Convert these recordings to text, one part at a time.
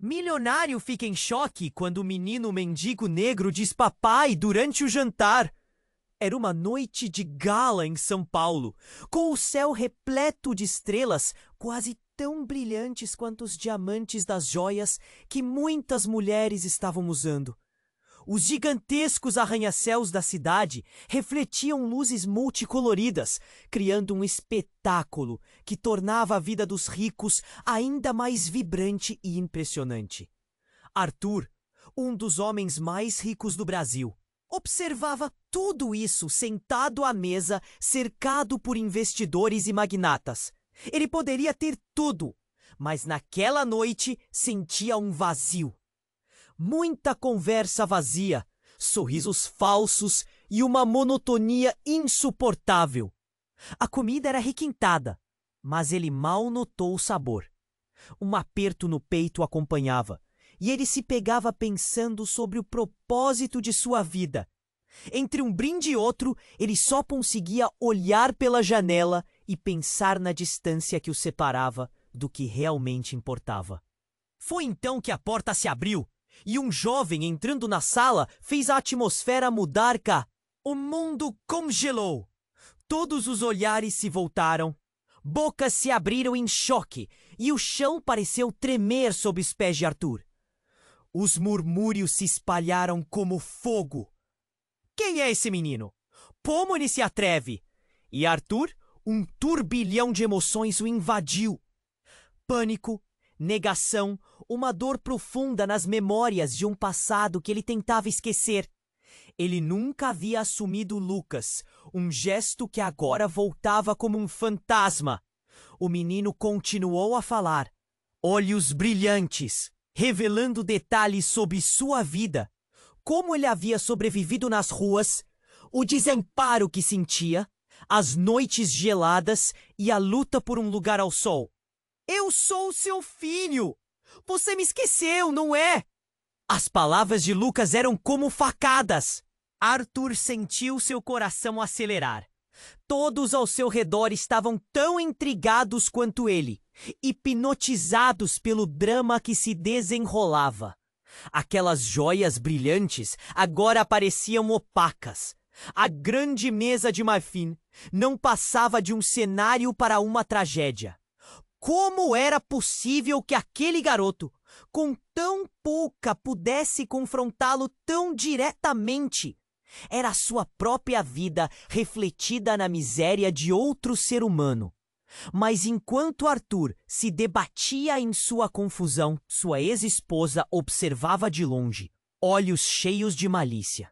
Milionário fica em choque quando o menino mendigo negro diz papai durante o jantar. Era uma noite de gala em São Paulo, com o céu repleto de estrelas, quase tão brilhantes quanto os diamantes das joias que muitas mulheres estavam usando. Os gigantescos arranha-céus da cidade refletiam luzes multicoloridas, criando um espetáculo que tornava a vida dos ricos ainda mais vibrante e impressionante. Arthur, um dos homens mais ricos do Brasil, observava tudo isso sentado à mesa, cercado por investidores e magnatas. Ele poderia ter tudo, mas naquela noite sentia um vazio. Muita conversa vazia, sorrisos falsos e uma monotonia insuportável. A comida era requintada, mas ele mal notou o sabor. Um aperto no peito o acompanhava, e ele se pegava pensando sobre o propósito de sua vida. Entre um brinde e outro, ele só conseguia olhar pela janela e pensar na distância que o separava do que realmente importava. Foi então que a porta se abriu e um jovem entrando na sala fez a atmosfera mudar cá. O mundo congelou. Todos os olhares se voltaram, bocas se abriram em choque e o chão pareceu tremer sob os pés de Arthur. Os murmúrios se espalharam como fogo. Quem é esse menino? Como ele se atreve? E Arthur, um turbilhão de emoções o invadiu. Pânico, negação, uma dor profunda nas memórias de um passado que ele tentava esquecer. Ele nunca havia assumido Lucas, um gesto que agora voltava como um fantasma. O menino continuou a falar, olhos brilhantes, revelando detalhes sobre sua vida, como ele havia sobrevivido nas ruas, o desamparo que sentia, as noites geladas e a luta por um lugar ao sol. Eu sou seu filho! Você me esqueceu, não é? As palavras de Lucas eram como facadas. Arthur sentiu seu coração acelerar. Todos ao seu redor estavam tão intrigados quanto ele, hipnotizados pelo drama que se desenrolava. Aquelas joias brilhantes agora pareciam opacas. A grande mesa de marfim não passava de um cenário para uma tragédia. Como era possível que aquele garoto, com tão pouca, pudesse confrontá-lo tão diretamente? Era a sua própria vida refletida na miséria de outro ser humano. Mas enquanto Arthur se debatia em sua confusão, sua ex-esposa observava de longe, olhos cheios de malícia.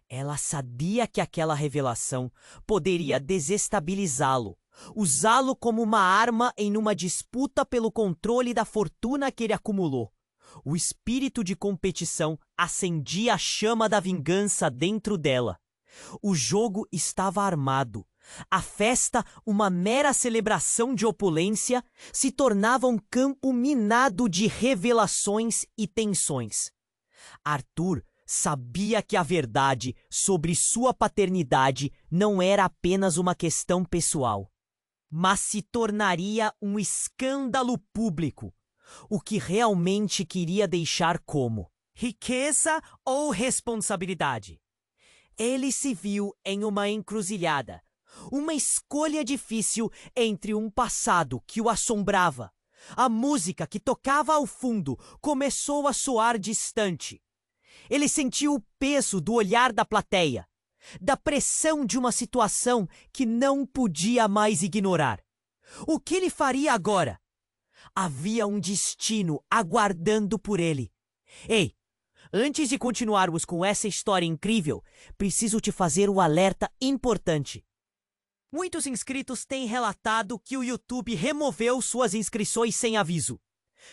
Ela sabia que aquela revelação poderia desestabilizá-lo, usá-lo como uma arma em uma disputa pelo controle da fortuna que ele acumulou. O espírito de competição acendia a chama da vingança dentro dela. O jogo estava armado. A festa, uma mera celebração de opulência, se tornava um campo minado de revelações e tensões. Arthur sabia que a verdade sobre sua paternidade não era apenas uma questão pessoal, mas se tornaria um escândalo público. O que realmente queria deixar como riqueza ou responsabilidade? Ele se viu em uma encruzilhada, uma escolha difícil entre um passado que o assombrava. A música que tocava ao fundo começou a soar distante. Ele sentiu o peso do olhar da plateia, da pressão de uma situação que não podia mais ignorar. O que ele faria agora? Havia um destino aguardando por ele. Ei, antes de continuarmos com essa história incrível, preciso te fazer um alerta importante. Muitos inscritos têm relatado que o YouTube removeu suas inscrições sem aviso.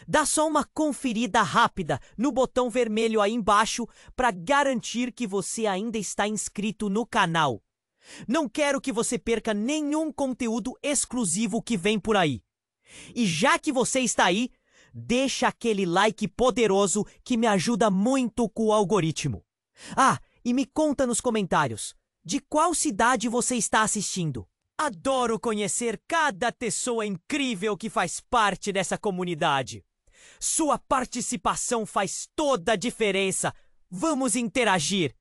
Dá só uma conferida rápida no botão vermelho aí embaixo para garantir que você ainda está inscrito no canal. Não quero que você perca nenhum conteúdo exclusivo que vem por aí. E já que você está aí, deixa aquele like poderoso que me ajuda muito com o algoritmo. Ah, e me conta nos comentários, de qual cidade você está assistindo? Adoro conhecer cada pessoa incrível que faz parte dessa comunidade. Sua participação faz toda a diferença. Vamos interagir.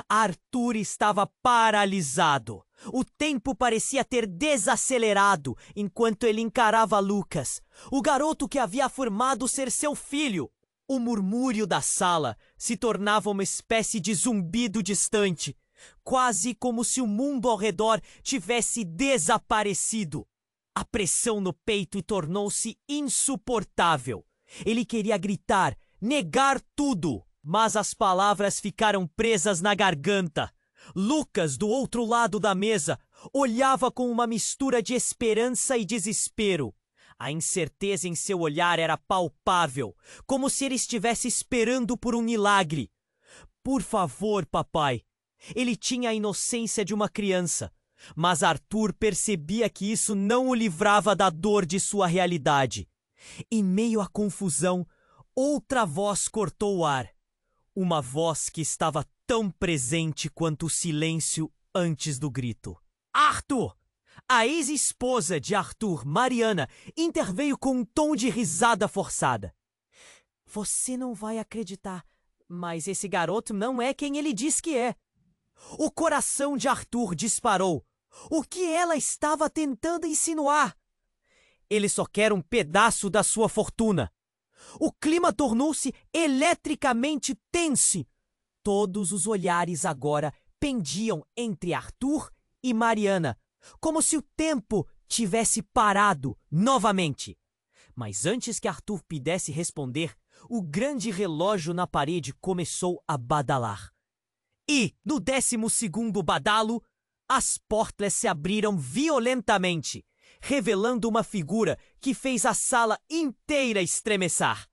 Arthur estava paralisado. O tempo parecia ter desacelerado enquanto ele encarava Lucas, o garoto que havia afirmado ser seu filho. O murmúrio da sala se tornava uma espécie de zumbido distante, quase como se o mundo ao redor tivesse desaparecido. A pressão no peito tornou-se insuportável. Ele queria gritar, negar tudo, mas as palavras ficaram presas na garganta. Lucas, do outro lado da mesa, olhava com uma mistura de esperança e desespero. A incerteza em seu olhar era palpável, como se ele estivesse esperando por um milagre. Por favor, papai. Ele tinha a inocência de uma criança, mas Arthur percebia que isso não o livrava da dor de sua realidade. Em meio à confusão, outra voz cortou o ar. Uma voz que estava tão presente quanto o silêncio antes do grito. Arthur! A ex-esposa de Arthur, Mariana, interveio com um tom de risada forçada. Você não vai acreditar, mas esse garoto não é quem ele diz que é. O coração de Arthur disparou. O que ela estava tentando insinuar? Ele só quer um pedaço da sua fortuna. O clima tornou-se eletricamente tenso. Todos os olhares agora pendiam entre Arthur e Mariana, como se o tempo tivesse parado novamente. Mas antes que Arthur pudesse responder, o grande relógio na parede começou a badalar. E, no 12º badalo, as portas se abriram violentamente, revelando uma figura que fez a sala inteira estremecer.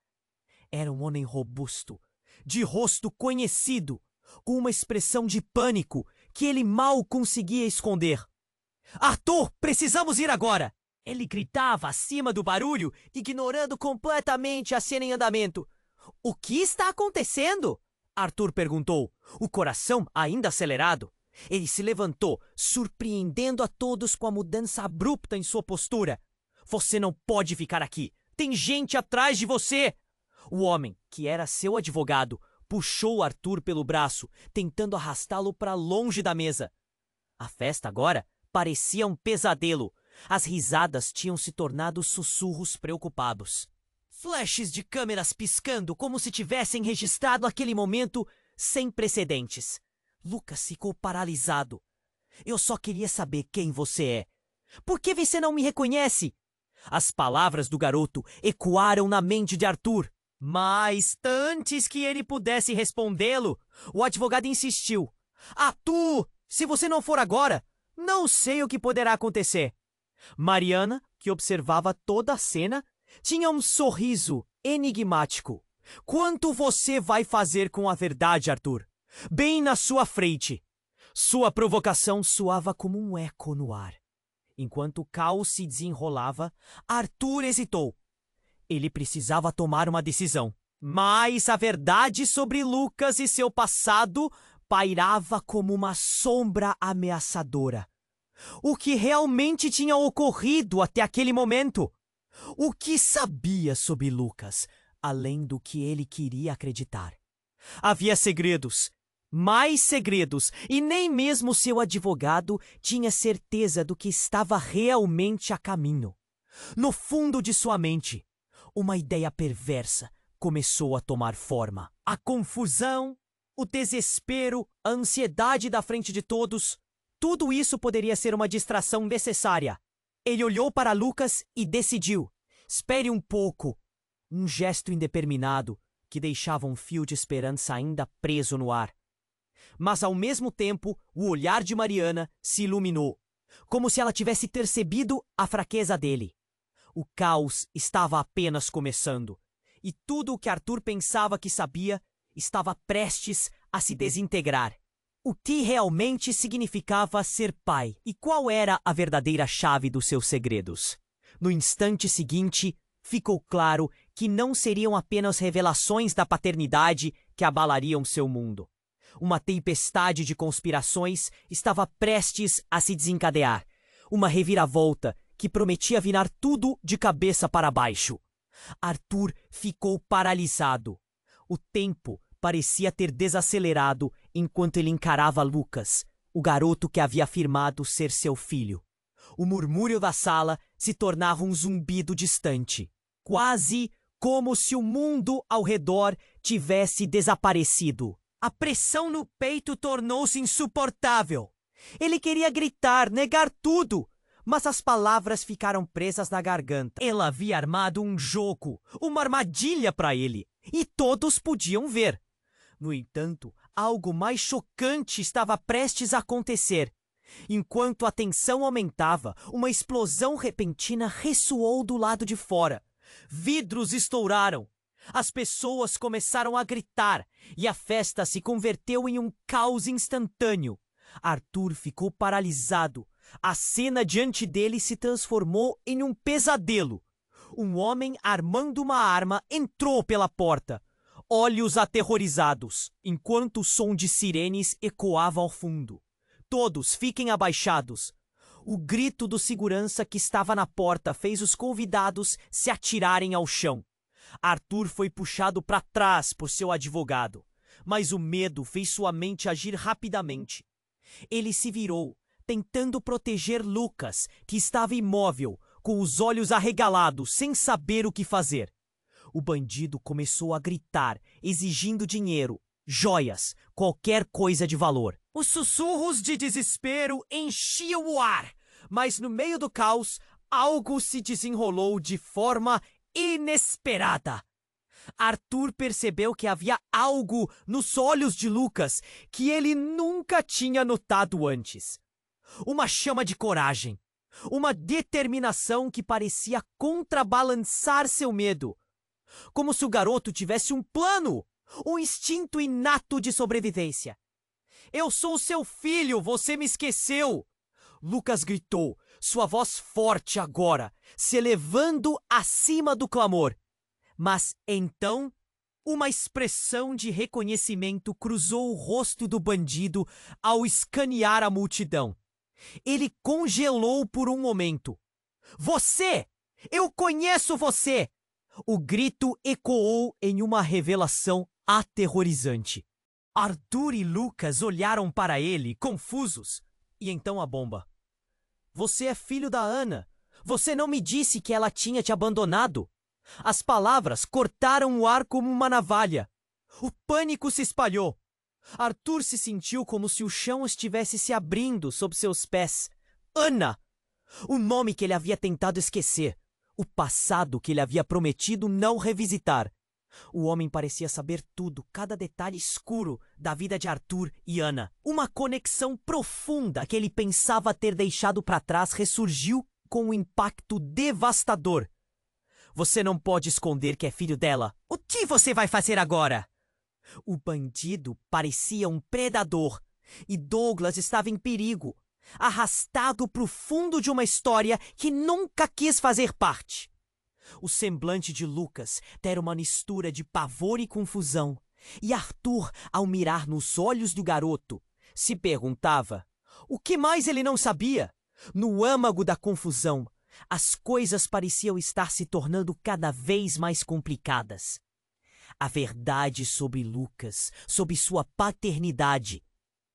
Era um homem robusto, de rosto conhecido, com uma expressão de pânico que ele mal conseguia esconder. Arthur, precisamos ir agora! Ele gritava acima do barulho, ignorando completamente a cena em andamento. O que está acontecendo? Arthur perguntou, o coração ainda acelerado. Ele se levantou, surpreendendo a todos com a mudança abrupta em sua postura. Você não pode ficar aqui. Tem gente atrás de você! O homem, que era seu advogado, puxou Arthur pelo braço, tentando arrastá-lo para longe da mesa. A festa agora parecia um pesadelo. As risadas tinham se tornado sussurros preocupados. Flashes de câmeras piscando como se tivessem registrado aquele momento sem precedentes. Lucas ficou paralisado. Eu só queria saber quem você é. Por que você não me reconhece? As palavras do garoto ecoaram na mente de Arthur. Mas antes que ele pudesse respondê-lo, o advogado insistiu. Arthur, se você não for agora, não sei o que poderá acontecer. Mariana, que observava toda a cena, tinha um sorriso enigmático. Quanto você vai fazer com a verdade, Arthur? Bem na sua frente. Sua provocação soava como um eco no ar. Enquanto o caos se desenrolava, Arthur hesitou. Ele precisava tomar uma decisão. Mas a verdade sobre Lucas e seu passado pairava como uma sombra ameaçadora. O que realmente tinha ocorrido até aquele momento? O que sabia sobre Lucas, além do que ele queria acreditar? Havia segredos, mais segredos, e nem mesmo seu advogado tinha certeza do que estava realmente a caminho. No fundo de sua mente, uma ideia perversa começou a tomar forma. A confusão, o desespero, a ansiedade da frente de todos, tudo isso poderia ser uma distração necessária. Ele olhou para Lucas e decidiu. Espere um pouco. Um gesto indeterminado que deixava um fio de esperança ainda preso no ar. Mas ao mesmo tempo, o olhar de Mariana se iluminou, como se ela tivesse percebido a fraqueza dele. O caos estava apenas começando, e tudo o que Arthur pensava que sabia estava prestes a se desintegrar. O que realmente significava ser pai e qual era a verdadeira chave dos seus segredos? No instante seguinte, ficou claro que não seriam apenas revelações da paternidade que abalariam seu mundo. Uma tempestade de conspirações estava prestes a se desencadear. Uma reviravolta que prometia virar tudo de cabeça para baixo. Arthur ficou paralisado. O tempo parecia ter desacelerado enquanto ele encarava Lucas, o garoto que havia afirmado ser seu filho. O murmúrio da sala se tornava um zumbido distante, quase como se o mundo ao redor tivesse desaparecido. A pressão no peito tornou-se insuportável. Ele queria gritar, negar tudo, mas as palavras ficaram presas na garganta. Ela havia armado um jogo, uma armadilha para ele, e todos podiam ver. No entanto, algo mais chocante estava prestes a acontecer. Enquanto a tensão aumentava, uma explosão repentina ressoou do lado de fora. Vidros estouraram. As pessoas começaram a gritar e a festa se converteu em um caos instantâneo. Arthur ficou paralisado. A cena diante dele se transformou em um pesadelo. Um homem armando uma arma entrou pela porta, olhos aterrorizados, enquanto o som de sirenes ecoava ao fundo. Todos fiquem abaixados. O grito do segurança que estava na porta fez os convidados se atirarem ao chão. Arthur foi puxado para trás por seu advogado, mas o medo fez sua mente agir rapidamente. Ele se virou, tentando proteger Lucas, que estava imóvel, com os olhos arregalados, sem saber o que fazer. O bandido começou a gritar, exigindo dinheiro, joias, qualquer coisa de valor. Os sussurros de desespero enchiam o ar, mas no meio do caos, algo se desenrolou de forma inesperada. Arthur percebeu que havia algo nos olhos de Lucas que ele nunca tinha notado antes. Uma chama de coragem, uma determinação que parecia contrabalançar seu medo. Como se o garoto tivesse um plano, um instinto inato de sobrevivência. "Eu sou seu filho, você me esqueceu!" Lucas gritou, sua voz forte agora, se elevando acima do clamor. Mas então, uma expressão de reconhecimento cruzou o rosto do bandido ao escanear a multidão. Ele congelou por um momento. "Você! Eu conheço você!" O grito ecoou em uma revelação aterrorizante. Arthur e Lucas olharam para ele, confusos. E então a bomba. "Você é filho da Ana. Você não me disse que ela tinha te abandonado." As palavras cortaram o ar como uma navalha. O pânico se espalhou. Arthur se sentiu como se o chão estivesse se abrindo sob seus pés. Ana! O nome que ele havia tentado esquecer. O passado que ele havia prometido não revisitar. O homem parecia saber tudo, cada detalhe escuro da vida de Arthur e Ana. Uma conexão profunda que ele pensava ter deixado para trás ressurgiu com um impacto devastador. "Você não pode esconder que é filho dela. O que você vai fazer agora?" O bandido parecia um predador e Douglas estava em perigo, arrastado para o fundo de uma história que nunca quis fazer parte. O semblante de Lucas era uma mistura de pavor e confusão, e Arthur, ao mirar nos olhos do garoto, se perguntava o que mais ele não sabia. No âmago da confusão, as coisas pareciam estar se tornando cada vez mais complicadas. A verdade sobre Lucas, sobre sua paternidade,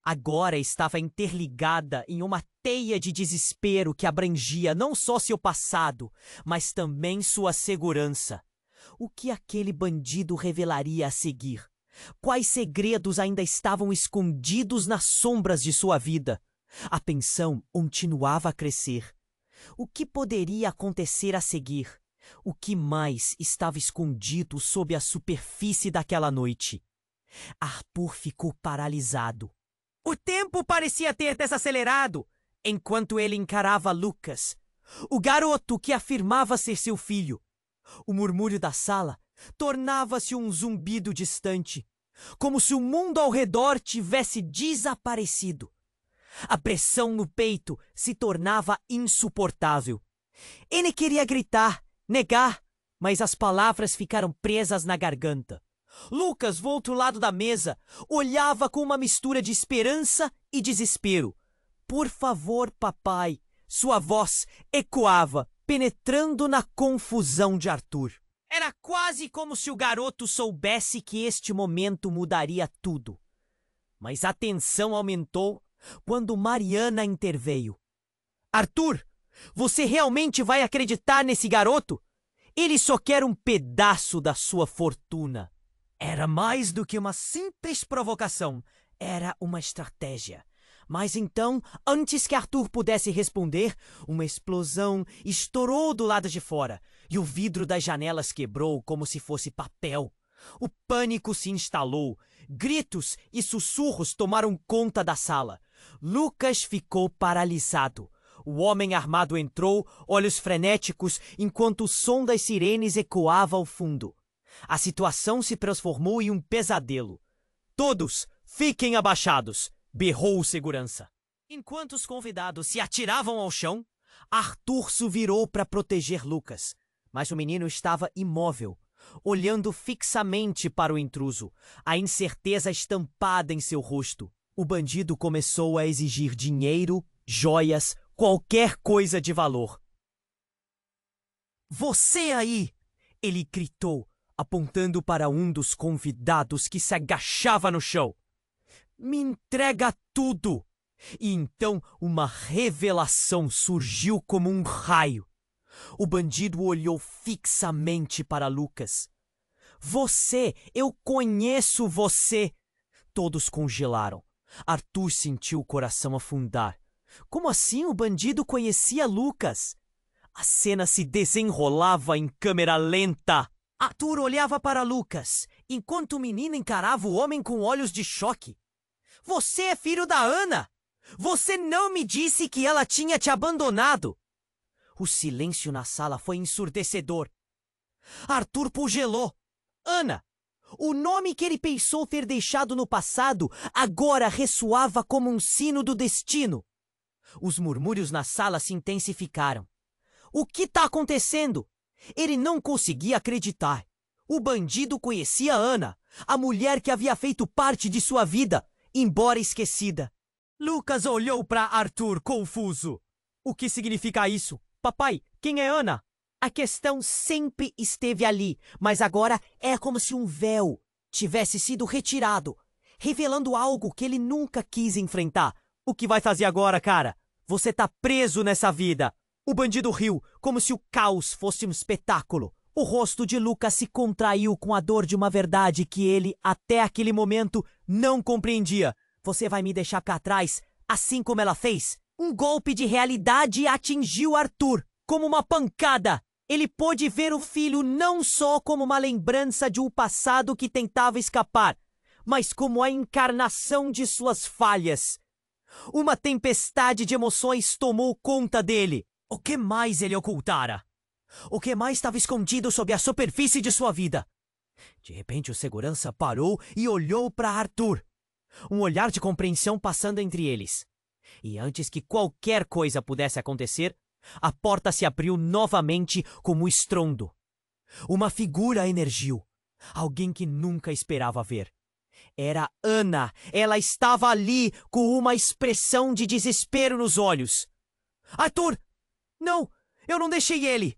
agora estava interligada em uma teia de desespero que abrangia não só seu passado, mas também sua segurança. O que aquele bandido revelaria a seguir? Quais segredos ainda estavam escondidos nas sombras de sua vida? A tensão continuava a crescer. O que poderia acontecer a seguir? O que mais estava escondido sob a superfície daquela noite? Arthur ficou paralisado. O tempo parecia ter desacelerado enquanto ele encarava Lucas, o garoto que afirmava ser seu filho. O murmúrio da sala tornava-se um zumbido distante, como se o mundo ao redor tivesse desaparecido. A pressão no peito se tornava insuportável. Ele queria gritar, negar, mas as palavras ficaram presas na garganta. Lucas, do outro lado da mesa, olhava com uma mistura de esperança e desespero. "Por favor, papai!" Sua voz ecoava, penetrando na confusão de Arthur. Era quase como se o garoto soubesse que este momento mudaria tudo. Mas a tensão aumentou quando Mariana interveio. Arthur, você realmente vai acreditar nesse garoto? Ele só quer um pedaço da sua fortuna. Era mais do que uma simples provocação. Era uma estratégia. Mas então, antes que Arthur pudesse responder, uma explosão estourou do lado de fora e o vidro das janelas quebrou como se fosse papel. O pânico se instalou. Gritos e sussurros tomaram conta da sala. Lucas ficou paralisado. O homem armado entrou, olhos frenéticos, enquanto o som das sirenes ecoava ao fundo. A situação se transformou em um pesadelo. Todos, fiquem abaixados! Berrou o segurança. Enquanto os convidados se atiravam ao chão, Arthur se virou para proteger Lucas. Mas o menino estava imóvel, olhando fixamente para o intruso, a incerteza estampada em seu rosto. O bandido começou a exigir dinheiro, joias, qualquer coisa de valor. Você aí! Ele gritou, apontando para um dos convidados que se agachava no chão. Me entrega tudo! E então uma revelação surgiu como um raio. O bandido olhou fixamente para Lucas. Eu conheço você! Todos congelaram. Arthur sentiu o coração afundar. Como assim o bandido conhecia Lucas? A cena se desenrolava em câmera lenta. Arthur olhava para Lucas, enquanto o menino encarava o homem com olhos de choque. Você é filho da Ana! Você não me disse que ela tinha te abandonado! O silêncio na sala foi ensurdecedor. Arthur gelou. Ana! O nome que ele pensou ter deixado no passado agora ressoava como um sino do destino. Os murmúrios na sala se intensificaram. O que está acontecendo? Ele não conseguia acreditar. O bandido conhecia Ana, a mulher que havia feito parte de sua vida, embora esquecida. Lucas olhou para Arthur confuso. O que significa isso? Papai, quem é Ana? A questão sempre esteve ali, mas agora é como se um véu tivesse sido retirado, revelando algo que ele nunca quis enfrentar. O que vai fazer agora, cara? Você tá preso nessa vida. O bandido riu, como se o caos fosse um espetáculo. O rosto de Lucas se contraiu com a dor de uma verdade que ele, até aquele momento, não compreendia. Você vai me deixar cá atrás, assim como ela fez? Um golpe de realidade atingiu Arthur, como uma pancada. Ele pôde ver o filho não só como uma lembrança de um passado que tentava escapar, mas como a encarnação de suas falhas. Uma tempestade de emoções tomou conta dele. O que mais ele ocultara? O que mais estava escondido sob a superfície de sua vida? De repente o segurança parou e olhou para Arthur. Um olhar de compreensão passando entre eles. E antes que qualquer coisa pudesse acontecer, a porta se abriu novamente como um estrondo. Uma figura emergiu. Alguém que nunca esperava ver. Era Ana. Ela estava ali com uma expressão de desespero nos olhos. Arthur! Não! Eu não deixei ele!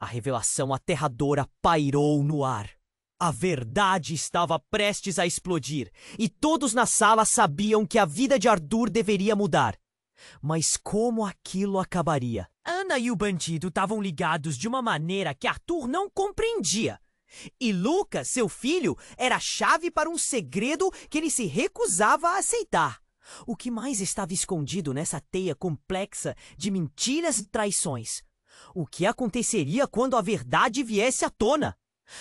A revelação aterradora pairou no ar. A verdade estava prestes a explodir, e todos na sala sabiam que a vida de Arthur deveria mudar. Mas como aquilo acabaria? Ana e o bandido estavam ligados de uma maneira que Arthur não compreendia. E Lucas, seu filho, era a chave para um segredo que ele se recusava a aceitar. O que mais estava escondido nessa teia complexa de mentiras e traições? O que aconteceria quando a verdade viesse à tona?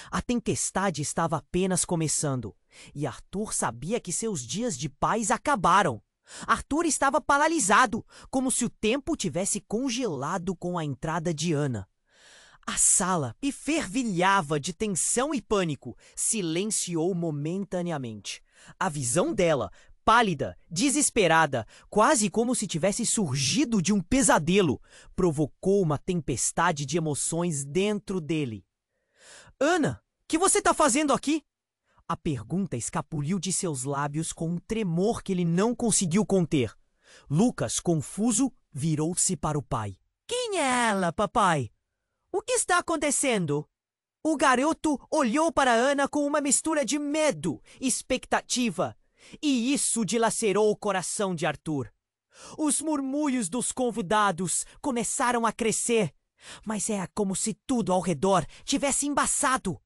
A tempestade estava apenas começando, e Arthur sabia que seus dias de paz acabaram. Arthur estava paralisado, como se o tempo tivesse congelado com a entrada de Ana. A sala, que fervilhava de tensão e pânico, silenciou momentaneamente. A visão dela, pálida, desesperada, quase como se tivesse surgido de um pesadelo, provocou uma tempestade de emoções dentro dele. Ana, o que você está fazendo aqui? A pergunta escapuliu de seus lábios com um tremor que ele não conseguiu conter. Lucas, confuso, virou-se para o pai. Quem é ela, papai? O que está acontecendo? O garoto olhou para Ana com uma mistura de medo e expectativa, e isso dilacerou o coração de Arthur. Os murmúrios dos convidados começaram a crescer, mas era como se tudo ao redor tivesse embaçado.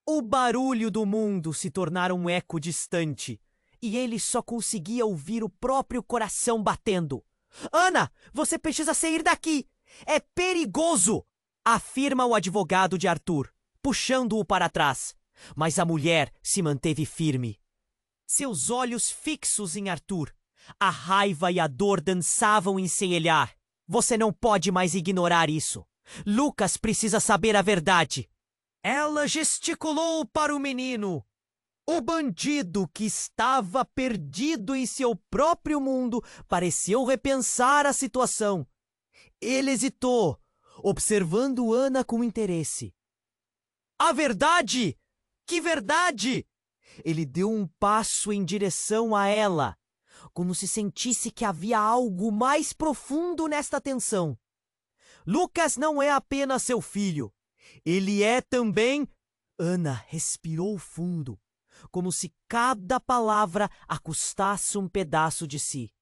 O barulho do mundo se tornara um eco distante, e ele só conseguia ouvir o próprio coração batendo. Ana, você precisa sair daqui! É perigoso! Afirma o advogado de Arthur, puxando-o para trás. Mas a mulher se manteve firme. Seus olhos fixos em Arthur, a raiva e a dor dançavam em seu olhar. Você não pode mais ignorar isso. Lucas precisa saber a verdade. Ela gesticulou para o menino. O bandido, que estava perdido em seu próprio mundo, pareceu repensar a situação. Ele hesitou, observando Ana com interesse. A verdade! Que verdade! Ele deu um passo em direção a ela, como se sentisse que havia algo mais profundo nesta tensão. Lucas não é apenas seu filho. Ele é também... Ana respirou fundo, como se cada palavra a custasse um pedaço de si.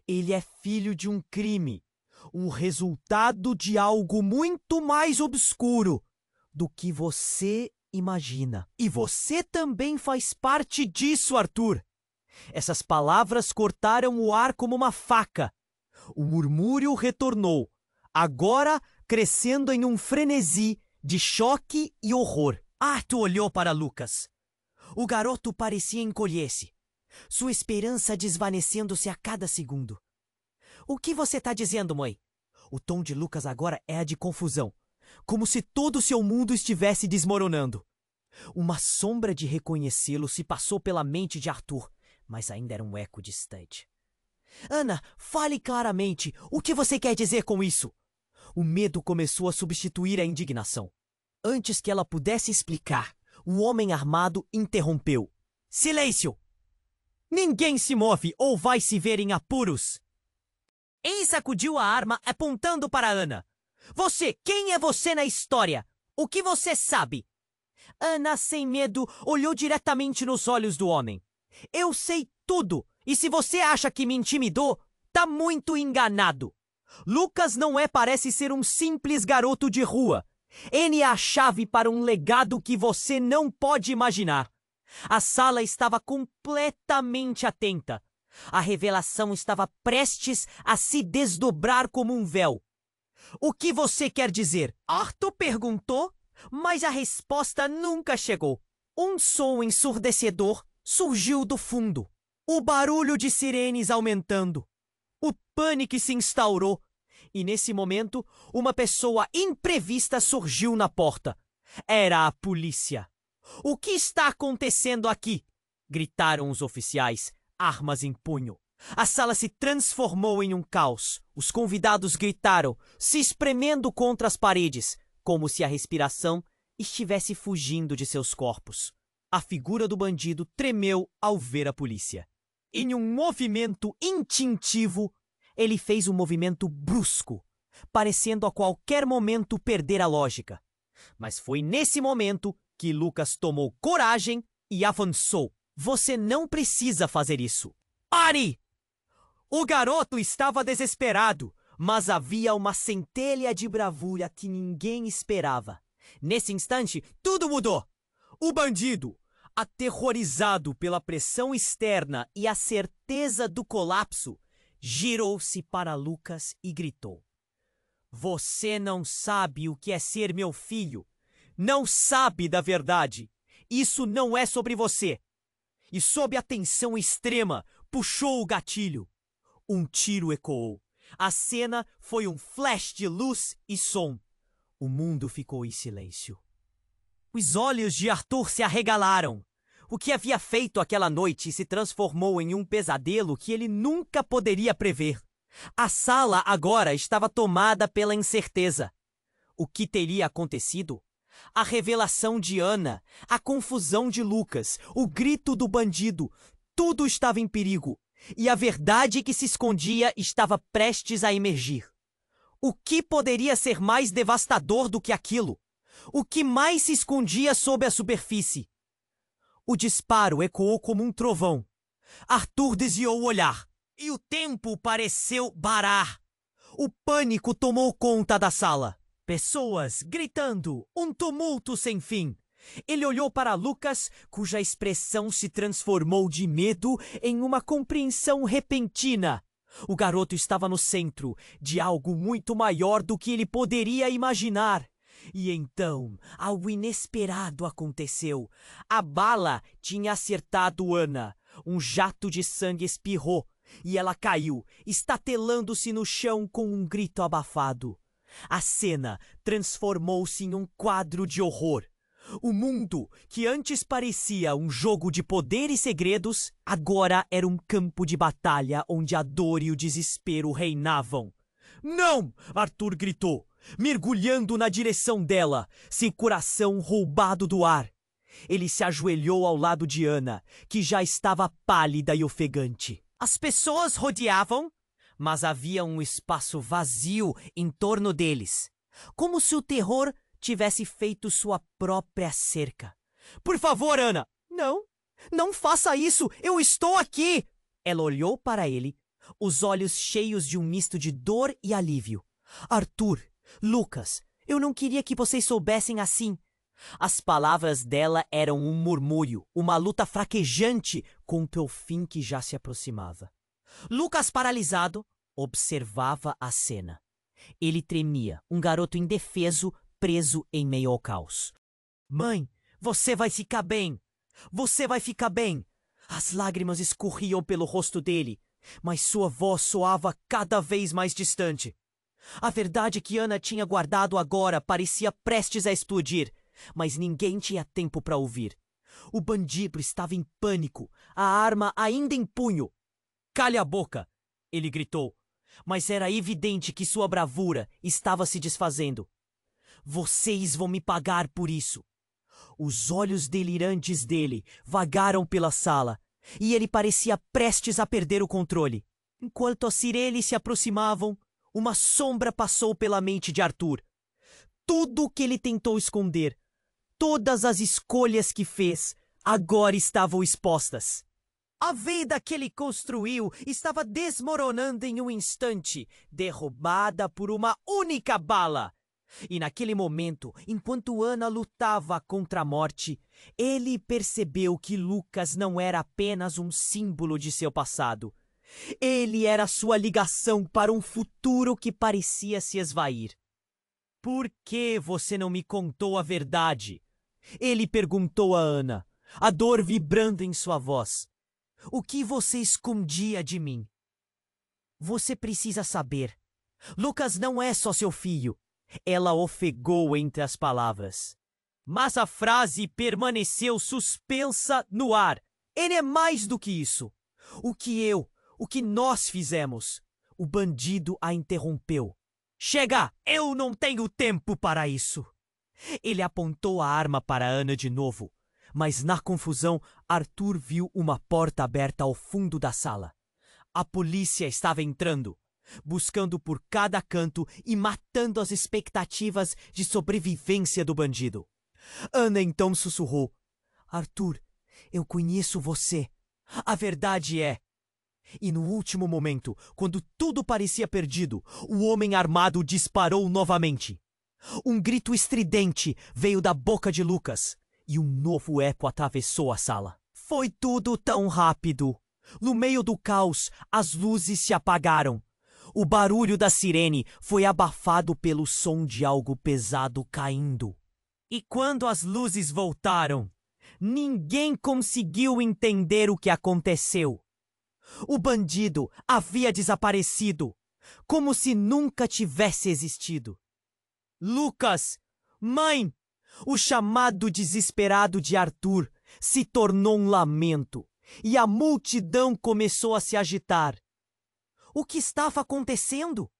Ele é filho de um crime, um resultado de algo muito mais obscuro do que você imagina. E você também faz parte disso, Arthur. Essas palavras cortaram o ar como uma faca. O murmúrio retornou, agora crescendo em um frenesi de choque e horror. Arthur olhou para Lucas. O garoto parecia encolher-se, sua esperança desvanecendo-se a cada segundo. O que você está dizendo, mãe? O tom de Lucas agora era de confusão, como se todo seu mundo estivesse desmoronando. Uma sombra de reconhecê-lo se passou pela mente de Arthur, mas ainda era um eco distante. Ana, fale claramente. O que você quer dizer com isso? O medo começou a substituir a indignação. Antes que ela pudesse explicar, o homem armado interrompeu. Silêncio! Ninguém se move ou vai se ver em apuros. Ele sacudiu a arma apontando para Ana. Você, quem é você na história? O que você sabe? Ana, sem medo, olhou diretamente nos olhos do homem. Eu sei tudo, e se você acha que me intimidou, tá muito enganado. Lucas não parece ser um simples garoto de rua. Ele é a chave para um legado que você não pode imaginar. A sala estava completamente atenta. A revelação estava prestes a se desdobrar como um véu. O que você quer dizer? Arthur perguntou, mas a resposta nunca chegou. Um som ensurdecedor surgiu do fundo. O barulho de sirenes aumentando. O pânico se instaurou. E nesse momento, uma pessoa imprevista surgiu na porta. Era a polícia. O que está acontecendo aqui? Gritaram os oficiais, armas em punho. A sala se transformou em um caos. Os convidados gritaram, se espremendo contra as paredes, como se a respiração estivesse fugindo de seus corpos. A figura do bandido tremeu ao ver a polícia. Em um movimento instintivo, ele fez um movimento brusco, parecendo a qualquer momento perder a lógica. Mas foi nesse momento que Lucas tomou coragem e avançou. Você não precisa fazer isso. Pare! O garoto estava desesperado, mas havia uma centelha de bravura que ninguém esperava. Nesse instante, tudo mudou. O bandido, aterrorizado pela pressão externa e a certeza do colapso, girou-se para Lucas e gritou. Você não sabe o que é ser meu filho. Não sabe da verdade. Isso não é sobre você. E sob a tensão extrema, puxou o gatilho. Um tiro ecoou. A cena foi um flash de luz e som. O mundo ficou em silêncio. Os olhos de Arthur se arregalaram. O que havia feito aquela noite se transformou em um pesadelo que ele nunca poderia prever. A sala agora estava tomada pela incerteza. O que teria acontecido? A revelação de Ana, a confusão de Lucas, o grito do bandido, tudo estava em perigo. E a verdade que se escondia estava prestes a emergir. O que poderia ser mais devastador do que aquilo? O que mais se escondia sob a superfície? O disparo ecoou como um trovão. Arthur desviou o olhar e o tempo pareceu parar. O pânico tomou conta da sala. Pessoas gritando, um tumulto sem fim. Ele olhou para Lucas, cuja expressão se transformou de medo em uma compreensão repentina. O garoto estava no centro de algo muito maior do que ele poderia imaginar. E então, algo inesperado aconteceu. A bala tinha acertado Ana. Um jato de sangue espirrou e ela caiu, estatelando-se no chão com um grito abafado. A cena transformou-se em um quadro de horror. O mundo, que antes parecia um jogo de poder e segredos, agora era um campo de batalha onde a dor e o desespero reinavam. "Não!" Arthur gritou, mergulhando na direção dela, seu coração roubado do ar. Ele se ajoelhou ao lado de Ana, que já estava pálida e ofegante. As pessoas rodeavam, mas havia um espaço vazio em torno deles, como se o terror tivesse feito sua própria cerca. "Por favor, Ana!" "Não, não faça isso! Eu estou aqui!" Ela olhou para ele, os olhos cheios de um misto de dor e alívio. "Arthur, Lucas, eu não queria que vocês soubessem assim." As palavras dela eram um murmúrio, uma luta fraquejante contra o fim que já se aproximava. Lucas, paralisado, observava a cena. Ele tremia, um garoto indefeso, preso em meio ao caos. "Mãe, você vai ficar bem! Você vai ficar bem!" As lágrimas escorriam pelo rosto dele, mas sua voz soava cada vez mais distante. A verdade que Ana tinha guardado agora parecia prestes a explodir, mas ninguém tinha tempo para ouvir. O bandido estava em pânico, a arma ainda em punho. "Cale a boca!" ele gritou, mas era evidente que sua bravura estava se desfazendo. "Vocês vão me pagar por isso." Os olhos delirantes dele vagaram pela sala, e ele parecia prestes a perder o controle. Enquanto as sirenes se aproximavam, uma sombra passou pela mente de Arthur. Tudo o que ele tentou esconder, todas as escolhas que fez, agora estavam expostas. A vida que ele construiu estava desmoronando em um instante, derrubada por uma única bala. E naquele momento, enquanto Ana lutava contra a morte, ele percebeu que Lucas não era apenas um símbolo de seu passado. Ele era sua ligação para um futuro que parecia se esvair. "Por que você não me contou a verdade?" ele perguntou a Ana, a dor vibrando em sua voz. "O que você escondia de mim?" "Você precisa saber. Lucas não é só seu filho." Ela ofegou entre as palavras. Mas a frase permaneceu suspensa no ar. "Ele é mais do que isso. O que nós fizemos." O bandido a interrompeu. "Chega! Eu não tenho tempo para isso." Ele apontou a arma para Ana de novo, mas na confusão, Arthur viu uma porta aberta ao fundo da sala. A polícia estava entrando, buscando por cada canto e matando as expectativas de sobrevivência do bandido. Ana então sussurrou: "Arthur, eu conheço você. A verdade é..." E no último momento, quando tudo parecia perdido, o homem armado disparou novamente. Um grito estridente veio da boca de Lucas, e um novo eco atravessou a sala. Foi tudo tão rápido. No meio do caos, as luzes se apagaram. O barulho da sirene foi abafado pelo som de algo pesado caindo. E quando as luzes voltaram, ninguém conseguiu entender o que aconteceu. O bandido havia desaparecido, como se nunca tivesse existido. "Lucas! Mãe!" O chamado desesperado de Arthur se tornou um lamento, e a multidão começou a se agitar. O que estava acontecendo?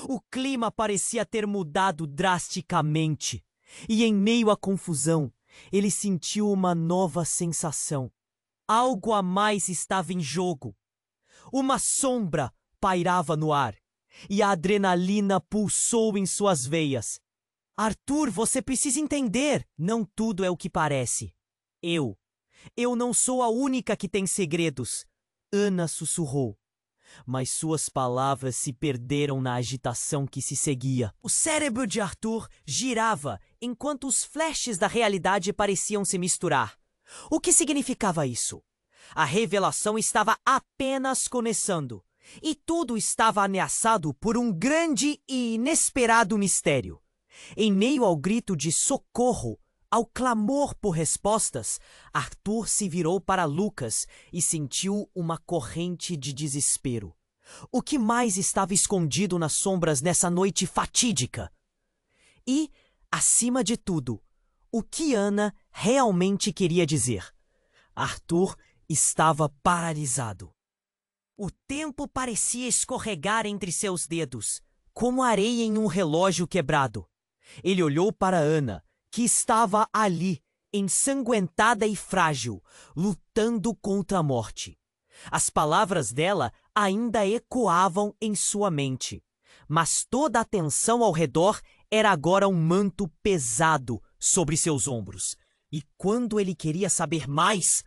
O clima parecia ter mudado drasticamente, e em meio à confusão, ele sentiu uma nova sensação. Algo a mais estava em jogo. Uma sombra pairava no ar, e a adrenalina pulsou em suas veias. Arthur, você precisa entender. Não tudo é o que parece. Eu não sou a única que tem segredos. Ana sussurrou. Mas suas palavras se perderam na agitação que se seguia. O cérebro de Arthur girava enquanto os flashes da realidade pareciam se misturar. O que significava isso? A revelação estava apenas começando, e tudo estava ameaçado por um grande e inesperado mistério. Em meio ao grito de socorro, ao clamor por respostas, Arthur se virou para Lucas e sentiu uma corrente de desespero. O que mais estava escondido nas sombras nessa noite fatídica? E, acima de tudo, o que Ana realmente queria dizer? Arthur estava paralisado. O tempo parecia escorregar entre seus dedos, como areia em um relógio quebrado. Ele olhou para Ana, que estava ali, ensanguentada e frágil, lutando contra a morte. As palavras dela ainda ecoavam em sua mente, mas toda a atenção ao redor era agora um manto pesado sobre seus ombros. E quando ele queria saber mais,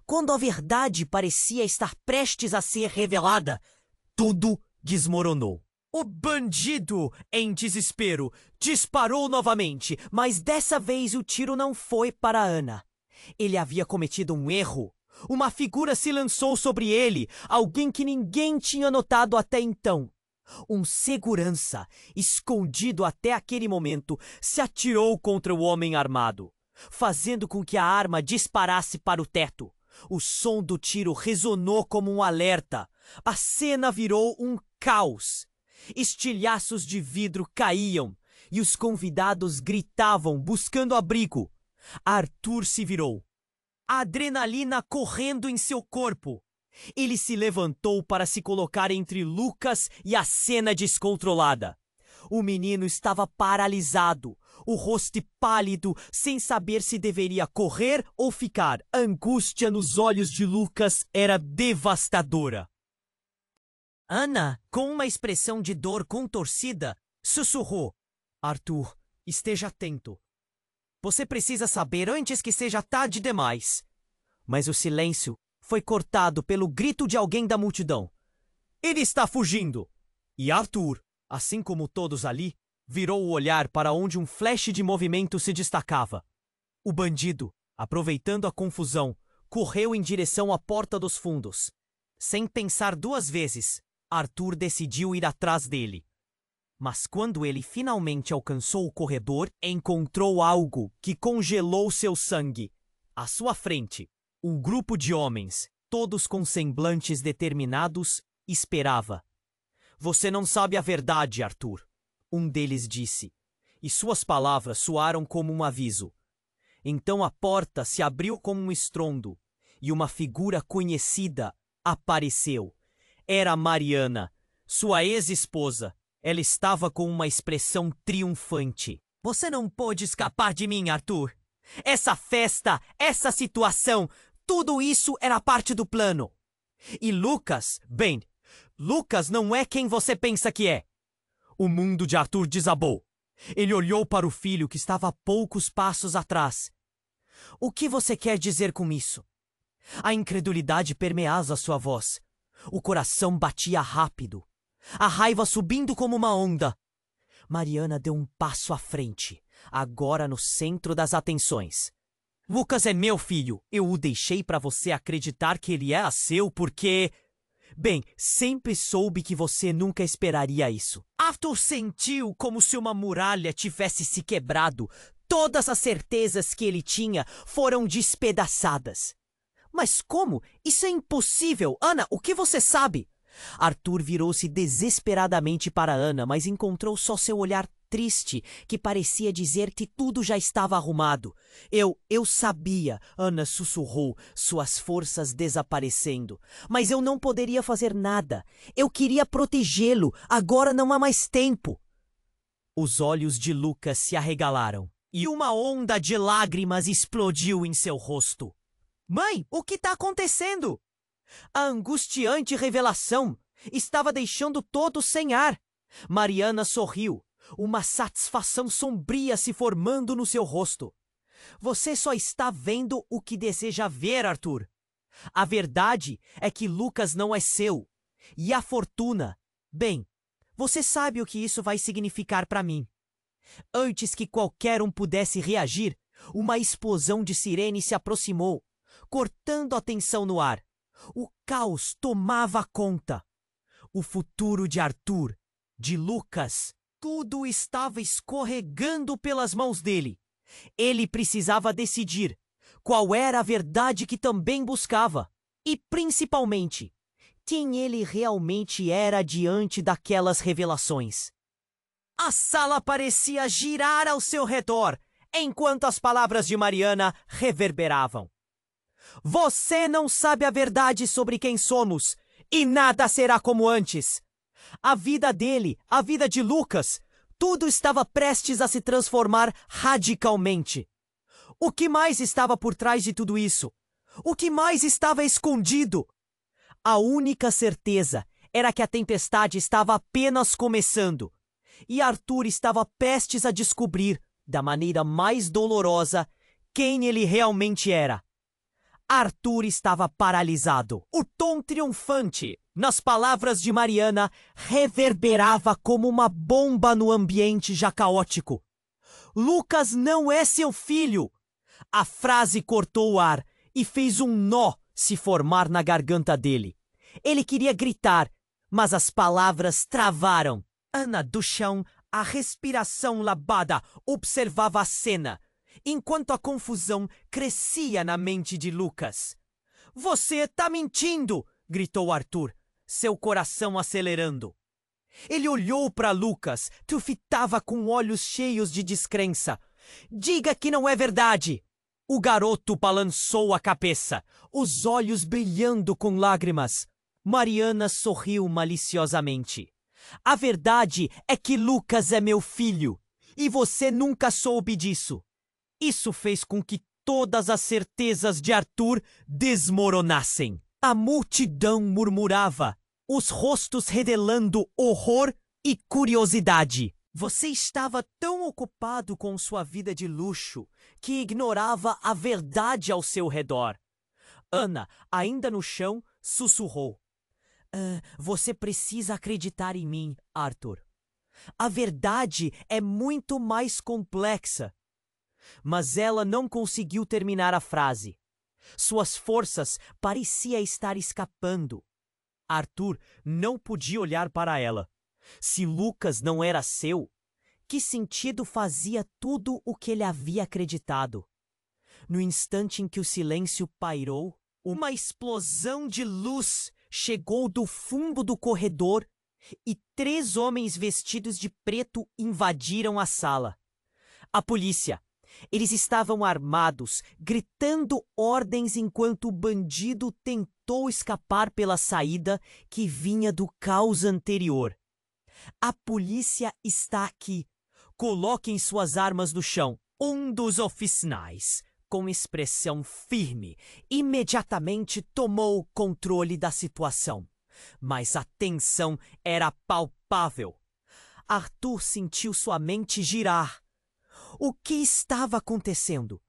quando a verdade parecia estar prestes a ser revelada, tudo desmoronou. O bandido, em desespero, disparou novamente, mas dessa vez o tiro não foi para Ana. Ele havia cometido um erro. Uma figura se lançou sobre ele, alguém que ninguém tinha notado até então. Um segurança, escondido até aquele momento, se atirou contra o homem armado, fazendo com que a arma disparasse para o teto. O som do tiro ressonou como um alerta. A cena virou um caos. Estilhaços de vidro caíam e os convidados gritavam buscando abrigo. Arthur se virou, a adrenalina correndo em seu corpo. Ele se levantou para se colocar entre Lucas e a cena descontrolada. O menino estava paralisado, o rosto pálido, sem saber se deveria correr ou ficar. A angústia nos olhos de Lucas era devastadora. Ana, com uma expressão de dor contorcida, sussurrou: Arthur, esteja atento. Você precisa saber antes que seja tarde demais. Mas o silêncio foi cortado pelo grito de alguém da multidão. Ele está fugindo! E Arthur, assim como todos ali, virou o olhar para onde um flash de movimento se destacava. O bandido, aproveitando a confusão, correu em direção à porta dos fundos. Sem pensar duas vezes, Arthur decidiu ir atrás dele. Mas quando ele finalmente alcançou o corredor, encontrou algo que congelou seu sangue. À sua frente, um grupo de homens, todos com semblantes determinados, esperava. Você não sabe a verdade, Arthur, um deles disse, e suas palavras soaram como um aviso. Então a porta se abriu com um estrondo, e uma figura conhecida apareceu. Era Mariana, sua ex-esposa. Ela estava com uma expressão triunfante. Você não pôde escapar de mim, Arthur. Essa festa, essa situação, tudo isso era parte do plano. E Lucas, bem, Lucas não é quem você pensa que é. O mundo de Arthur desabou. Ele olhou para o filho que estava a poucos passos atrás. O que você quer dizer com isso? A incredulidade permeava sua voz. O coração batia rápido. A raiva subindo como uma onda. Mariana deu um passo à frente, agora no centro das atenções. Lucas é meu filho. Eu o deixei para você acreditar que ele é seu porque... Bem, sempre soube que você nunca esperaria isso. Arthur sentiu como se uma muralha tivesse se quebrado. Todas as certezas que ele tinha foram despedaçadas. Mas como? Isso é impossível! Ana, o que você sabe? Arthur virou-se desesperadamente para Ana, mas encontrou só seu olhar triste, que parecia dizer que tudo já estava arrumado. Eu sabia, Ana sussurrou, suas forças desaparecendo. Mas eu não poderia fazer nada. Eu queria protegê-lo. Agora não há mais tempo. Os olhos de Lucas se arregalaram, e uma onda de lágrimas explodiu em seu rosto. Mãe, o que está acontecendo? A angustiante revelação estava deixando todos sem ar. Mariana sorriu. uma satisfação sombria se formando no seu rosto. Você só está vendo o que deseja ver, Arthur. A verdade é que Lucas não é seu. E a fortuna, bem, você sabe o que isso vai significar para mim. Antes que qualquer um pudesse reagir, uma explosão de sirene se aproximou, cortando a tensão no ar. O caos tomava conta. O futuro de Arthur, de Lucas, tudo estava escorregando pelas mãos dele. Ele precisava decidir qual era a verdade que também buscava. E, principalmente, quem ele realmente era diante daquelas revelações. A sala parecia girar ao seu redor, enquanto as palavras de Mariana reverberavam. Você não sabe a verdade sobre quem somos, e nada será como antes. A vida dele, a vida de Lucas, tudo estava prestes a se transformar radicalmente. O que mais estava por trás de tudo isso? O que mais estava escondido? A única certeza era que a tempestade estava apenas começando, e Arthur estava prestes a descobrir, da maneira mais dolorosa, quem ele realmente era. Arthur estava paralisado. O tom triunfante nas palavras de Mariana reverberava como uma bomba no ambiente já caótico. Lucas não é seu filho! A frase cortou o ar e fez um nó se formar na garganta dele. Ele queria gritar, mas as palavras travaram. Ana, do chão, a respiração labada, observava a cena, enquanto a confusão crescia na mente de Lucas. Você tá mentindo! Gritou Arthur, seu coração acelerando. Ele olhou para Lucas, que o fitava com olhos cheios de descrença. Diga que não é verdade! O garoto balançou a cabeça, os olhos brilhando com lágrimas. Mariana sorriu maliciosamente. A verdade é que Lucas é meu filho, e você nunca soube disso. Isso fez com que todas as certezas de Arthur desmoronassem. A multidão murmurava, os rostos revelando horror e curiosidade. Você estava tão ocupado com sua vida de luxo que ignorava a verdade ao seu redor. Ana, ainda no chão, sussurrou. Você precisa acreditar em mim, Arthur. A verdade é muito mais complexa. Mas ela não conseguiu terminar a frase. Suas forças pareciam estar escapando. Arthur não podia olhar para ela. Se Lucas não era seu, que sentido fazia tudo o que ele havia acreditado? No instante em que o silêncio pairou, uma explosão de luz chegou do fundo do corredor e 3 homens vestidos de preto invadiram a sala. A polícia. Eles estavam armados, gritando ordens enquanto o bandido tentou escapar pela saída que vinha do caos anterior. A polícia está aqui. Coloquem suas armas no chão. Um dos oficiais, com expressão firme, imediatamente tomou o controle da situação. Mas a tensão era palpável. Arthur sentiu sua mente girar. O que estava acontecendo?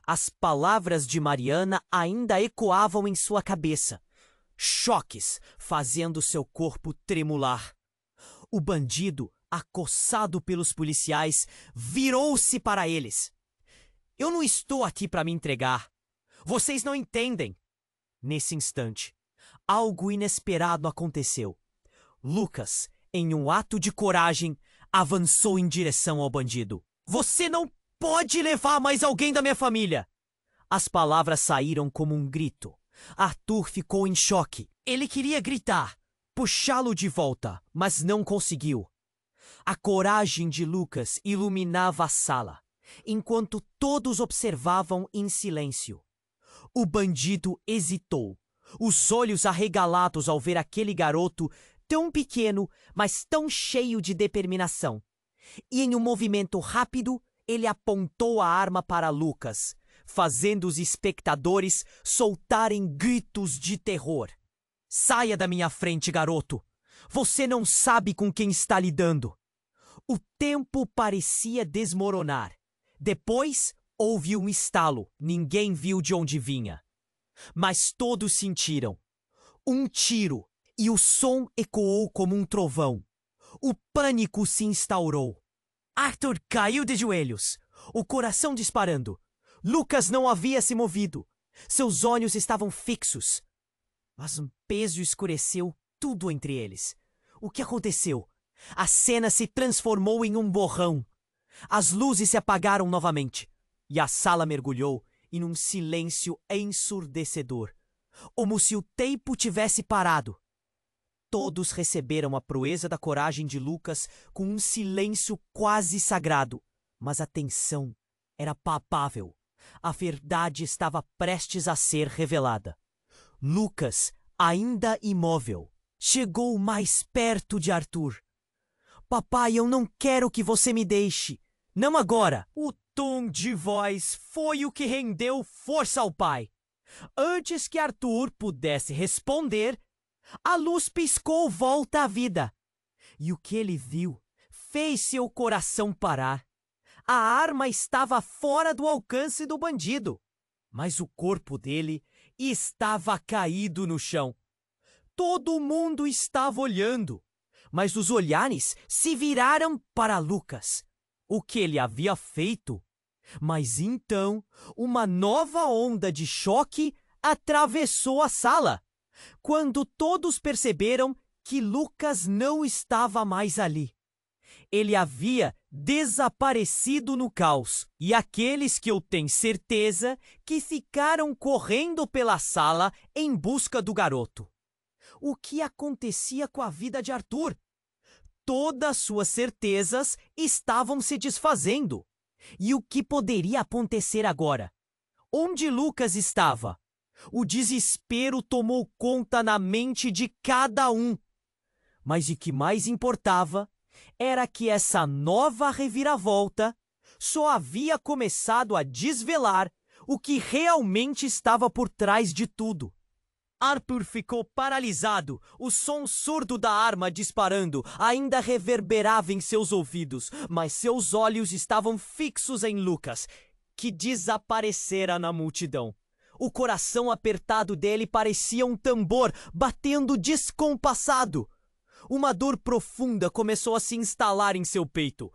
As palavras de Mariana ainda ecoavam em sua cabeça. Choques fazendo seu corpo tremular. O bandido, acossado pelos policiais, virou-se para eles. Eu não estou aqui para me entregar. Vocês não entendem. Nesse instante, algo inesperado aconteceu. Lucas, em um ato de coragem, avançou em direção ao bandido. Você não pode levar mais alguém da minha família! As palavras saíram como um grito. Arthur ficou em choque. Ele queria gritar, puxá-lo de volta, mas não conseguiu. A coragem de Lucas iluminava a sala, enquanto todos observavam em silêncio. O bandido hesitou, os olhos arregalados ao ver aquele garoto tão pequeno, mas tão cheio de determinação. E em um movimento rápido, ele apontou a arma para Lucas, fazendo os espectadores soltarem gritos de terror. Saia da minha frente, garoto! Você não sabe com quem está lidando! O tempo parecia desmoronar. Depois, houve um estalo. Ninguém viu de onde vinha. Mas todos sentiram. Um tiro, e o som ecoou como um trovão. O pânico se instaurou. Arthur caiu de joelhos, o coração disparando. Lucas não havia se movido. Seus olhos estavam fixos. Mas um peso escureceu tudo entre eles. O que aconteceu? A cena se transformou em um borrão. As luzes se apagaram novamente, e a sala mergulhou em um silêncio ensurdecedor, como se o tempo tivesse parado. Todos receberam a proeza da coragem de Lucas com um silêncio quase sagrado, mas a tensão era palpável. A verdade estava prestes a ser revelada. Lucas, ainda imóvel, chegou mais perto de Arthur. Papai, eu não quero que você me deixe. Não agora. O tom de voz foi o que rendeu força ao pai. Antes que Arthur pudesse responder, a luz piscou volta à vida. E o que ele viu fez seu coração parar. A arma estava fora do alcance do bandido, mas o corpo dele estava caído no chão. Todo mundo estava olhando, mas os olhares se viraram para Lucas. O que ele havia feito? Mas então, uma nova onda de choque atravessou a sala, quando todos perceberam que Lucas não estava mais ali. Ele havia desaparecido no caos, e aqueles que eu tenho certeza que ficaram correndo pela sala em busca do garoto. O que acontecia com a vida de Arthur? Todas suas certezas estavam se desfazendo. E o que poderia acontecer agora? Onde Lucas estava? O desespero tomou conta na mente de cada um. Mas o que mais importava era que essa nova reviravolta só havia começado a desvelar o que realmente estava por trás de tudo. Arthur ficou paralisado. O som surdo da arma disparando ainda reverberava em seus ouvidos, mas seus olhos estavam fixos em Lucas, que desaparecera na multidão. O coração apertado dele parecia um tambor batendo descompassado. Uma dor profunda começou a se instalar em seu peito.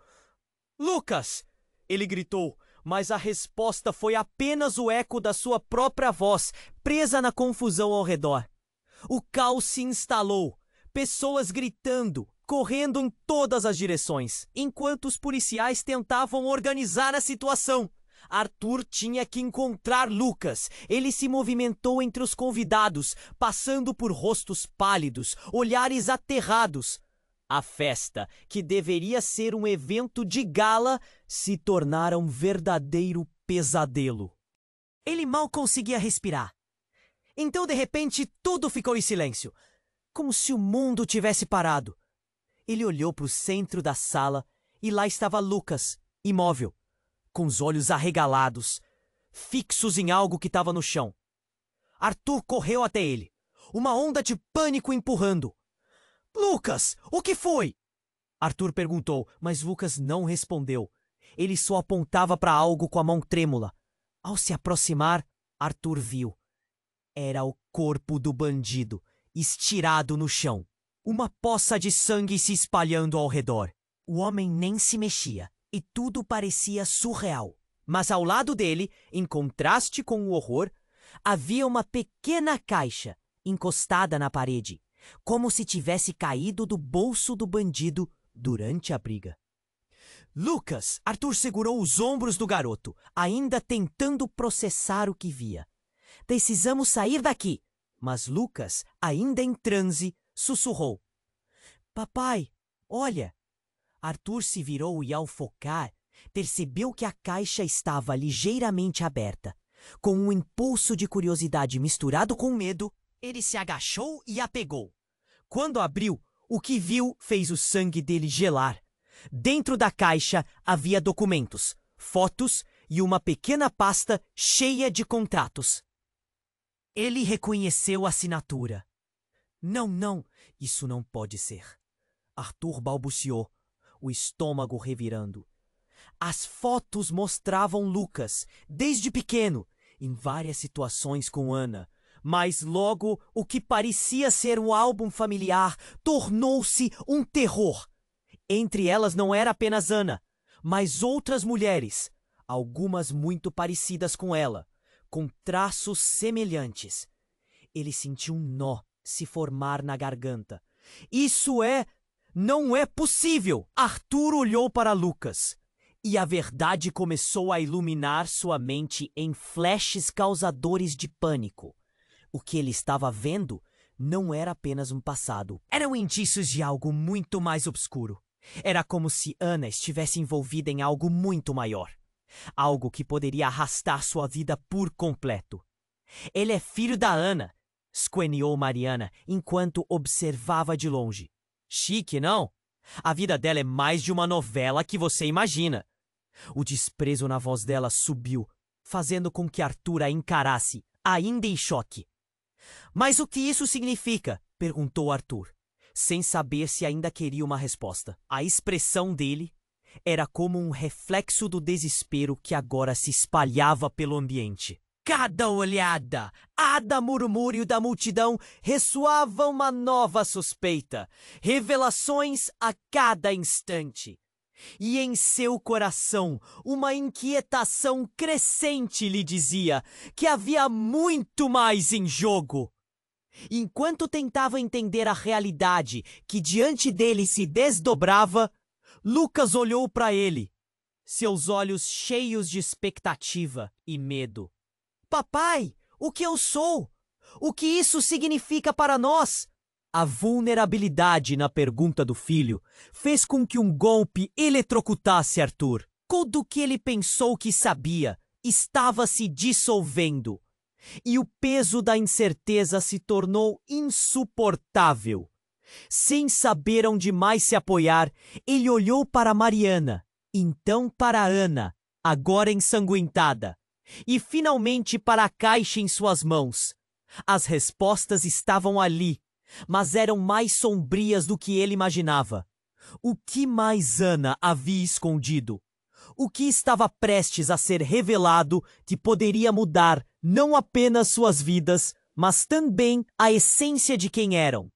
"Lucas!" ele gritou, mas a resposta foi apenas o eco da sua própria voz, presa na confusão ao redor. O caos se instalou, pessoas gritando, correndo em todas as direções, enquanto os policiais tentavam organizar a situação. Arthur tinha que encontrar Lucas. Ele se movimentou entre os convidados, passando por rostos pálidos, olhares aterrados. A festa, que deveria ser um evento de gala, se tornara um verdadeiro pesadelo. Ele mal conseguia respirar. Então, de repente, tudo ficou em silêncio, como se o mundo tivesse parado. Ele olhou para o centro da sala e lá estava Lucas, imóvel, com os olhos arregalados, fixos em algo que estava no chão. Arthur correu até ele, uma onda de pânico empurrando. "Lucas, o que foi?" Arthur perguntou, mas Lucas não respondeu. Ele só apontava para algo com a mão trêmula. Ao se aproximar, Arthur viu. Era o corpo do bandido, estirado no chão. Uma poça de sangue se espalhando ao redor. O homem nem se mexia. E tudo parecia surreal. Mas ao lado dele, em contraste com o horror, havia uma pequena caixa encostada na parede, como se tivesse caído do bolso do bandido durante a briga. "Lucas!" Arthur segurou os ombros do garoto, ainda tentando processar o que via. "Precisamos sair daqui!" Mas Lucas, ainda em transe, sussurrou. "Papai, olha!" Arthur se virou e, ao focar, percebeu que a caixa estava ligeiramente aberta. Com um impulso de curiosidade misturado com medo, ele se agachou e a pegou. Quando abriu, o que viu fez o sangue dele gelar. Dentro da caixa havia documentos, fotos e uma pequena pasta cheia de contratos. Ele reconheceu a assinatura. Não, isso não pode ser." Arthur balbuciou. o estômago revirando. As fotos mostravam Lucas, desde pequeno, em várias situações com Ana, mas logo o que parecia ser um álbum familiar tornou-se um terror. Entre elas não era apenas Ana, mas outras mulheres, algumas muito parecidas com ela, com traços semelhantes. Ele sentiu um nó se formar na garganta. Não é possível! Arthur olhou para Lucas. E a verdade começou a iluminar sua mente em flashes causadores de pânico. O que ele estava vendo não era apenas um passado. Eram indícios de algo muito mais obscuro. Era como se Ana estivesse envolvida em algo muito maior. Algo que poderia arrastar sua vida por completo. Ele é filho da Ana, esqueniou Mariana enquanto observava de longe. Chique, não? A vida dela é mais de uma novela que você imagina. O desprezo na voz dela subiu, fazendo com que Arthur a encarasse, ainda em choque. Mas o que isso significa? Perguntou Arthur, sem saber se ainda queria uma resposta. A expressão dele era como um reflexo do desespero que agora se espalhava pelo ambiente. Cada olhada, cada murmúrio da multidão ressoava uma nova suspeita, revelações a cada instante. E em seu coração, uma inquietação crescente lhe dizia que havia muito mais em jogo. Enquanto tentava entender a realidade que diante dele se desdobrava, Lucas olhou para ele, seus olhos cheios de expectativa e medo. Papai, o que eu sou? O que isso significa para nós? A vulnerabilidade na pergunta do filho fez com que um golpe eletrocutasse Arthur. Tudo o que ele pensou que sabia estava se dissolvendo. E o peso da incerteza se tornou insuportável. Sem saber onde mais se apoiar, ele olhou para Mariana, então para Ana, agora ensanguentada. E finalmente para a caixa em suas mãos. As respostas estavam ali, mas eram mais sombrias do que ele imaginava. O que mais Ana havia escondido? O que estava prestes a ser revelado que poderia mudar não apenas suas vidas, mas também a essência de quem eram?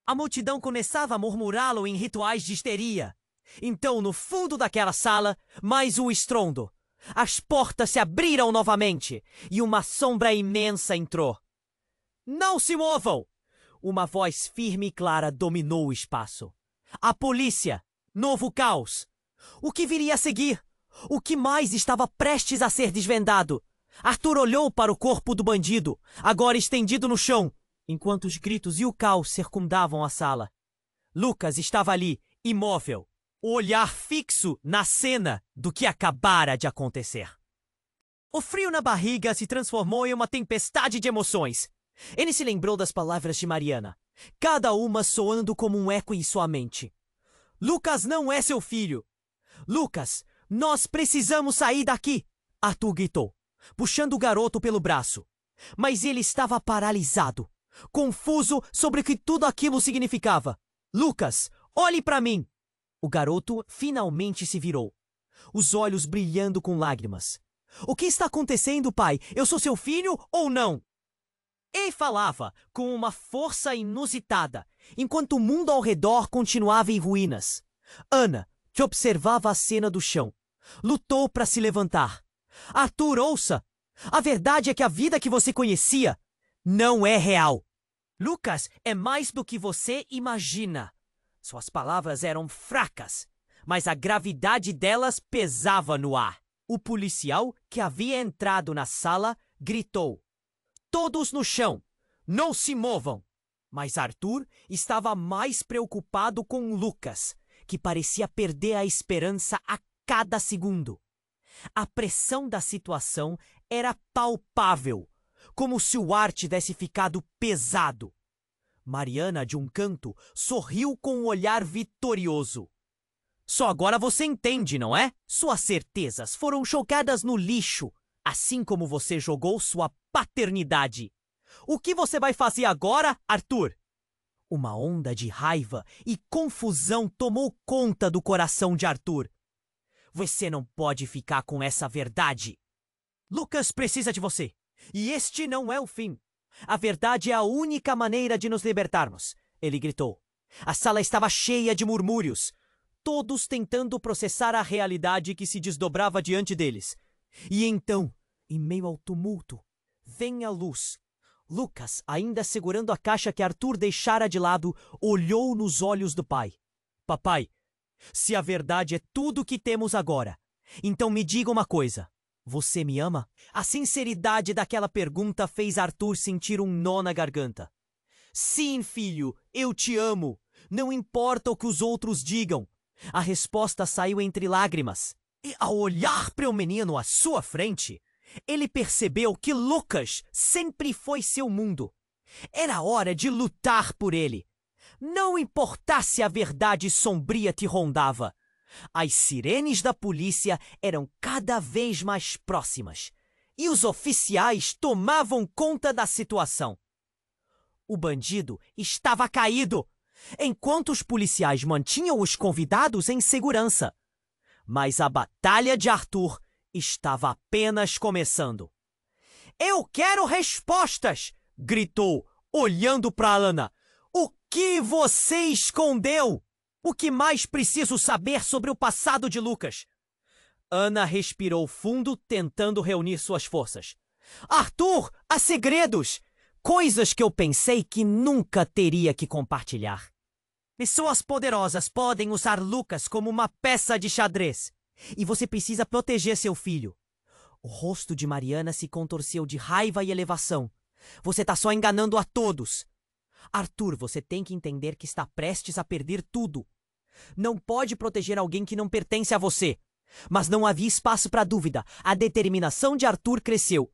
A multidão começava a murmurá-lo em rituais de histeria. Então, no fundo daquela sala, mais um estrondo. As portas se abriram novamente e uma sombra imensa entrou. Não se movam! Uma voz firme e clara dominou o espaço. A polícia! Novo caos! O que viria a seguir? O que mais estava prestes a ser desvendado? Arthur olhou para o corpo do bandido, agora estendido no chão, enquanto os gritos e o caos circundavam a sala. Lucas estava ali, imóvel, o olhar fixo na cena do que acabara de acontecer. O frio na barriga se transformou em uma tempestade de emoções. Ele se lembrou das palavras de Mariana, cada uma soando como um eco em sua mente. Lucas não é seu filho. Lucas, nós precisamos sair daqui, Arthur gritou, puxando o garoto pelo braço. Mas ele estava paralisado, confuso sobre o que tudo aquilo significava. Lucas, olhe para mim! O garoto finalmente se virou, os olhos brilhando com lágrimas. O que está acontecendo, pai? Eu sou seu filho ou não? Ele falava com uma força inusitada, enquanto o mundo ao redor continuava em ruínas. Ana, que observava a cena do chão, lutou para se levantar. Arthur, ouça! A verdade é que a vida que você conhecia não é real. Lucas é mais do que você imagina. Suas palavras eram fracas, mas a gravidade delas pesava no ar. O policial que havia entrado na sala gritou: todos no chão! Não se movam! Mas Arthur estava mais preocupado com Lucas, que parecia perder a esperança a cada segundo. A pressão da situação era palpável, como se o ar tivesse ficado pesado. Mariana, de um canto, sorriu com um olhar vitorioso. Só agora você entende, não é? Suas certezas foram jogadas no lixo, assim como você jogou sua paternidade. O que você vai fazer agora, Arthur? Uma onda de raiva e confusão tomou conta do coração de Arthur. Você não pode ficar com essa verdade. Lucas precisa de você. E este não é o fim. A verdade é a única maneira de nos libertarmos, ele gritou. A sala estava cheia de murmúrios, todos tentando processar a realidade que se desdobrava diante deles. E então, em meio ao tumulto, vem a luz. Lucas, ainda segurando a caixa que Arthur deixara de lado, olhou nos olhos do pai. Papai, se a verdade é tudo o que temos agora, então me diga uma coisa. Você me ama? A sinceridade daquela pergunta fez Arthur sentir um nó na garganta. Sim, filho, eu te amo. Não importa o que os outros digam. A resposta saiu entre lágrimas. E ao olhar para o menino à sua frente, ele percebeu que Lucas sempre foi seu mundo. Era hora de lutar por ele. Não importasse a verdade sombria te rondava. As sirenes da polícia eram cada vez mais próximas. E os oficiais tomavam conta da situação. O bandido estava caído, enquanto os policiais mantinham os convidados em segurança. Mas a batalha de Arthur estava apenas começando. Eu quero respostas! Gritou, olhando para Alana. O que você escondeu? O que mais preciso saber sobre o passado de Lucas? Ana respirou fundo, tentando reunir suas forças. Arthur, há segredos! Coisas que eu pensei que nunca teria que compartilhar. Pessoas poderosas podem usar Lucas como uma peça de xadrez. E você precisa proteger seu filho. O rosto de Mariana se contorceu de raiva e elevação. Você está só enganando a todos. Arthur, você tem que entender que está prestes a perder tudo. Não pode proteger alguém que não pertence a você. Mas não havia espaço para dúvida. A determinação de Arthur cresceu.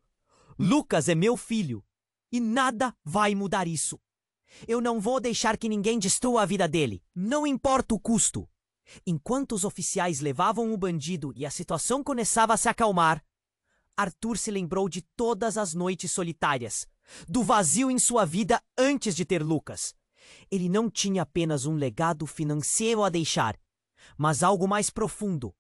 Lucas é meu filho. E nada vai mudar isso. Eu não vou deixar que ninguém destrua a vida dele. Não importa o custo. Enquanto os oficiais levavam o bandido e a situação começava a se acalmar, Arthur se lembrou de todas as noites solitárias, do vazio em sua vida antes de ter Lucas. Ele não tinha apenas um legado financeiro a deixar, mas algo mais profundo: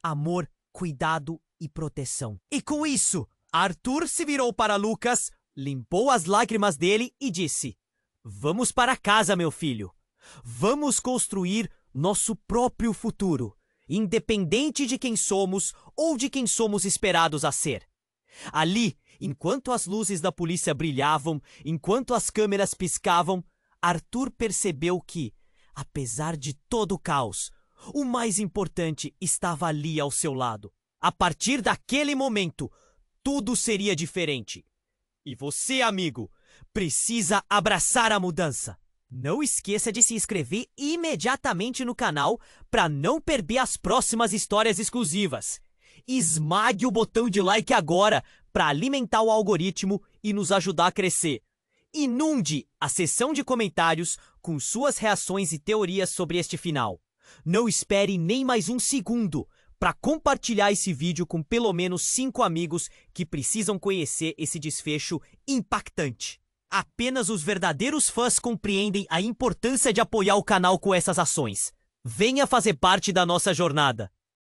amor, cuidado e proteção. E com isso, Arthur se virou para Lucas, limpou as lágrimas dele e disse: Vamos para casa, meu filho. Vamos construir nosso próprio futuro, independente de quem somos ou de quem somos esperados a ser. Ali, enquanto as luzes da polícia brilhavam, enquanto as câmeras piscavam, Arthur percebeu que, apesar de todo o caos, o mais importante estava ali ao seu lado. A partir daquele momento, tudo seria diferente. E você, amigo, precisa abraçar a mudança. Não esqueça de se inscrever imediatamente no canal para não perder as próximas histórias exclusivas. Esmague o botão de like agora para alimentar o algoritmo e nos ajudar a crescer. Inunde a seção de comentários com suas reações e teorias sobre este final. Não espere nem mais um segundo para compartilhar esse vídeo com pelo menos 5 amigos que precisam conhecer esse desfecho impactante. Apenas os verdadeiros fãs compreendem a importância de apoiar o canal com essas ações. Venha fazer parte da nossa jornada.